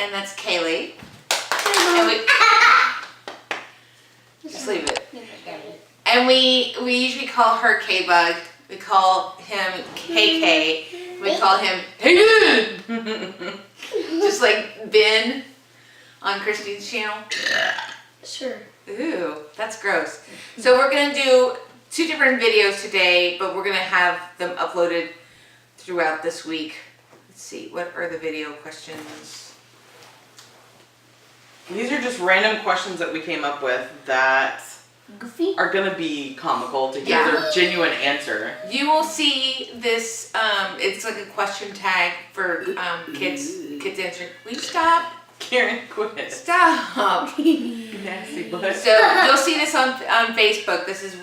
and that's Kaylee. And we just leave it. And we usually call her K-Bug. We call him KK. We call him just like Ben on Christine's channel. Sure. Ooh, that's gross. So we're gonna do 2 different videos today, but we're gonna have them uploaded throughout this week. Let's see, what are the video questions? These are just random questions that we came up with that Goofy. are gonna be comical to hear their genuine answer. You will see this, it's like a question tag for kids answering. Will you stop? Karen, quit. Stop. Nasty butt. So you'll see this on Facebook. This is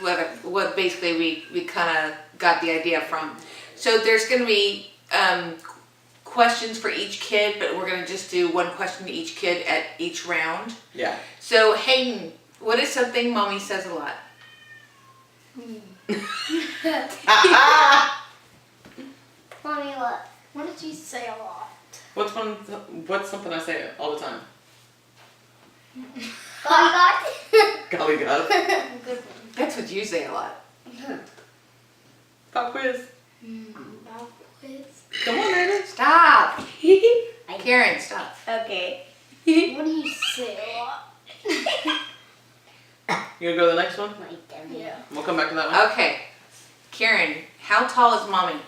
what basically we kind of got the idea from. So there's going to be questions for each kid, but we're going to just do 1 question to each kid at each round. Yeah. So Hayden, what is something Mommy says a lot? Mommy, what did you say a lot? What's something I say all the time? Golly Golly God. Good That's what you say a lot. Pop quiz. Pop quiz. Come on, Meredith. Stop. Karen, stop. Okay. What do you say a lot? You gonna go to the next one? Yeah. We'll come back to that one. Okay. Karen, how tall is Mommy?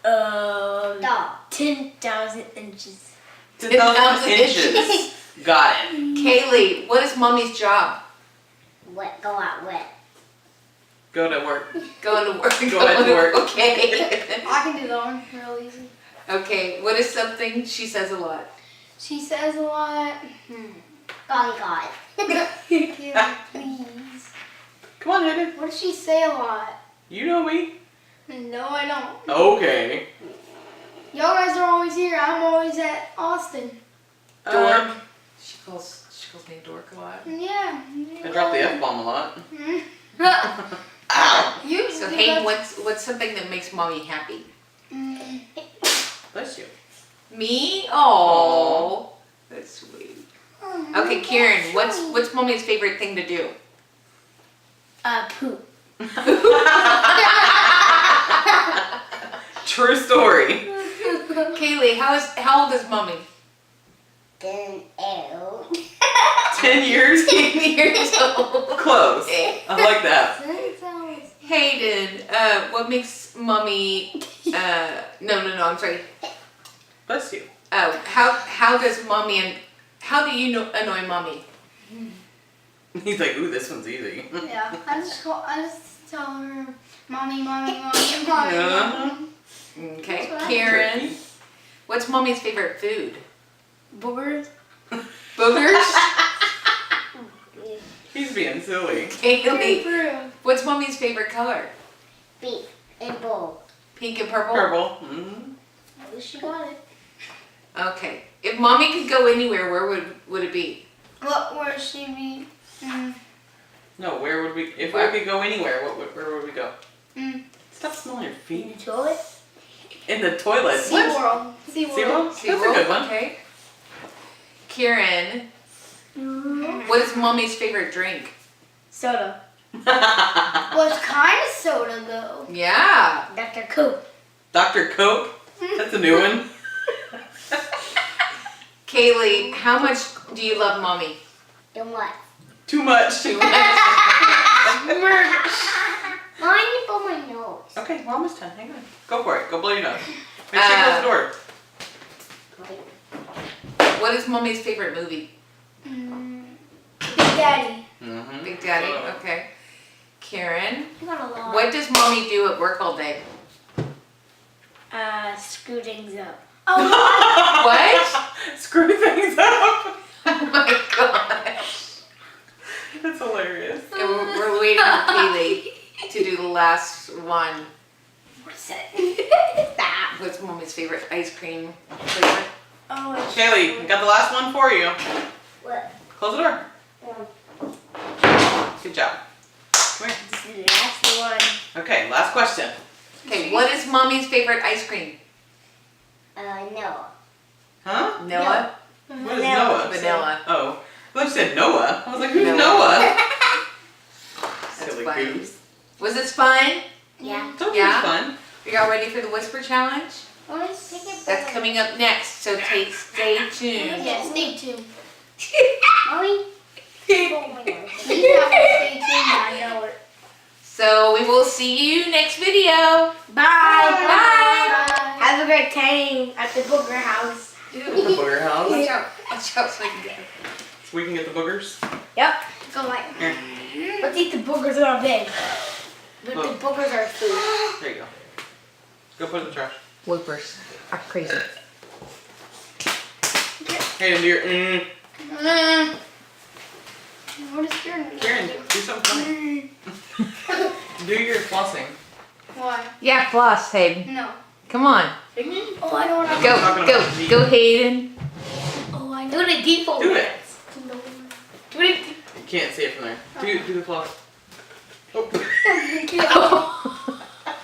10,000 inches. 10,000 inches. Got it. Kaylee, what is Mommy's job? What? Go out wet. Go to work. Going to work. Go ahead to work. Okay. I can do that one real easy. Okay, what is something she says a lot? She says a lot. Golly God. Yeah, please. Come on, Hayden. What does she say a lot? You know me. No, I don't. Okay. Y'all guys are always here. I'm always at Austin. Dork. She calls me dork a lot. Yeah. I drop the F-bomb a lot. Ow. You. So Hayden, what's something that makes Mommy happy? Bless you. Me? Oh, that's sweet. Okay, Karen, what's Mommy's favorite thing to do? Poop. True story. Kaylee, how old is Mommy? 10 old. 10 years? 10 years old. Close. Okay. I like that. Hayden, what makes Mommy? No, I'm sorry. Bless you. Oh, how does Mommy and how do you annoy Mommy? He's like, ooh, this one's easy. Yeah. I just tell her, mommy. Uh-huh. Okay, That's what I Karen, Tricky. what's Mommy's favorite food? Boogers. Boogers. He's being silly. Kaylee, what's Mommy's favorite color? Pink and bowl. Pink and purple. Purple. Mm-hmm. At least she got it. Okay. If Mommy could go anywhere, where would it be? Where she be? No, where would we, if I could go anywhere, where would we go? Stop smelling your feet. Toilet. In the toilet. SeaWorld. SeaWorld? That's a SeaWorld? good one. Okay. Karen, what is Mommy's favorite drink? Soda. Well, it's kind of soda though. Yeah. Dr. Coke. Dr. Coke? That's a new one. Kaylee, how much do you love Mommy? Then what? Too much. Too much. Mine nipple my nose. Okay, we're almost done. Hang on. Go for it. Go blow your nose. Make sure you close the door. What is Mommy's favorite movie? Big Daddy. Mm-hmm. Big Daddy. Okay. Karen, You got a lot. what does Mommy do at work all day? Screw things up. What? Screw things up. Oh my gosh. That's hilarious. And we're waiting for Kaylee to do the last one. What is it? That. What's Mommy's favorite ice cream flavor? Oh, it's Kaylee, we got the last one for you. What? Close the door. Good job. Come here. This is the last one. Okay, last question. Okay, what is Mommy's favorite ice cream? No. Huh? Noah? What is Noah? Vanilla. Oh. I thought you said Noah. I was like, who's Noah. Noah? That's Silly funny. goose. Was this fun? Yeah. Told you Yeah? it was fun. Are y'all ready for the whisper challenge? Take it That's back. coming up next, so stay tuned. Yeah, stay tuned. Mommy, Oh my gosh. you have to stay tuned. I know it. So we will see you next video. Bye. Bye. Have a great time at the booger house. The booger house. Watch out. Watch out so I can get it. So we can get the boogers. Yep. Go like. Here. Let's eat the boogers in our bed. But Look. the boogers are food. There you go. Go put it in the trash. Whippers are crazy. Hey, do your What is your name? Karen, do something funny. Do your flossing. Why? Yeah, floss, Hayden. No. Come on. Oh, I don't want to. Go, talking go, about me. go, Hayden. Oh, I Do know. the default. Do it. Do it. You can't see it from there. Do the floss. Oh.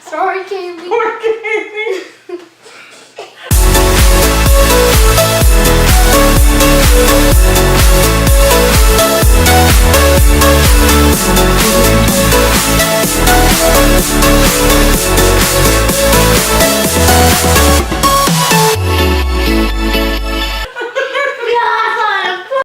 Sorry, Candy. Poor